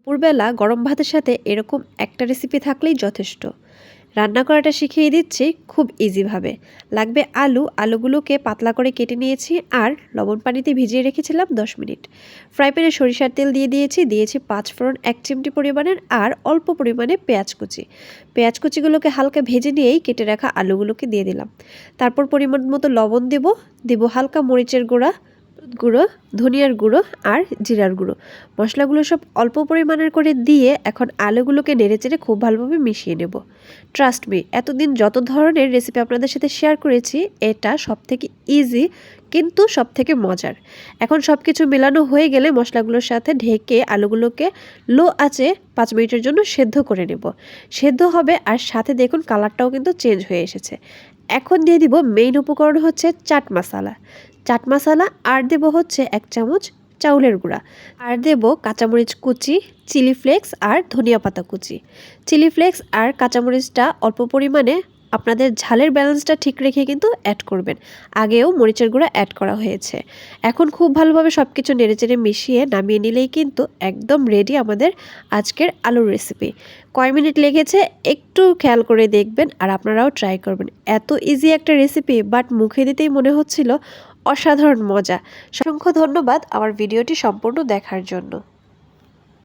দুপুরবেলা গরম ভাতের সাথে এরকম একটা রেসিপি থাকলেই যথেষ্ট। রান্না করাটা শিখিয়ে দিচ্ছি খুব ইজিভাবে। লাগবে আলুগুলোকে পাতলা করে কেটে নিয়েছি আর লবণ পানিতে ভিজিয়ে রেখেছিলাম 10 মিনিট। ফ্রাই প্যানে সরিষার তেল দিয়েছি 5 ফোড়ন 1 চিমটি পরিমাণের আর অল্প পরিমাণে পেঁয়াজ কুচি। পেঁয়াজ কুচিগুলোকে হালকা ভেজে নিয়েই কেটে রাখা আলুগুলোকে দিয়ে দিলাম। তারপর পরিমাণ মতো লবণ দেব হালকা মরিচের গুঁড়ো, ধনিয়ার গুঁড়ো আর জিরার গুঁড়ো। মশলাগুলো সব অল্প পরিমাণের করে দিয়ে এখন আলুগুলোকে নেড়েচেড়ে খুব ভালোভাবে মিশিয়ে নেব। ট্রাস্ট মি, এতদিন যত ধরনের রেসিপি আপনাদের সাথে শেয়ার করেছি এটা সবথেকে ইজি কিন্তু সবথেকে মজার। এখন সব কিছু মেলানো হয়ে গেলে মশলাগুলোর সাথে ঢেকে আলুগুলোকে লো আঁচে 5 মিনিটের জন্য সেদ্ধ করে নেব। সেদ্ধ হবে আর সাথে দেখুন কালারটাও কিন্তু চেঞ্জ হয়ে এসেছে। এখন দিয়ে দিব মেইন উপকরণ হচ্ছে চাট মশলা আর দেব হচ্ছে 1 চামচ চাউলের গুঁড়া আর দেব কাঁচামরিচ কুচি, চিলি ফ্লেক্স আর ধনিয়া পাতা কুচি। চিলি ফ্লেক্স আর কাঁচামরিচটা অল্প পরিমাণে আপনাদের ঝালের ব্যালেন্সটা ঠিক রেখে কিন্তু অ্যাড করবেন। আগেও মরিচের গুঁড়া অ্যাড করা হয়েছে। এখন খুব ভালোভাবে সব কিছু নেড়েচেড়ে মিশিয়ে নামিয়ে নিলেই কিন্তু একদম রেডি আমাদের আজকের আলুর রেসিপি। কয় মিনিট লেগেছে একটু খেয়াল করে দেখবেন আর আপনারাও ট্রাই করবেন। এত ইজি একটা রেসিপি বাট মুখে দিতেই মনে হচ্ছিল অসাধারণ মজা। অসংখ্য ধন্যবাদ আমার ভিডিওটি সম্পূর্ণ দেখার জন্য।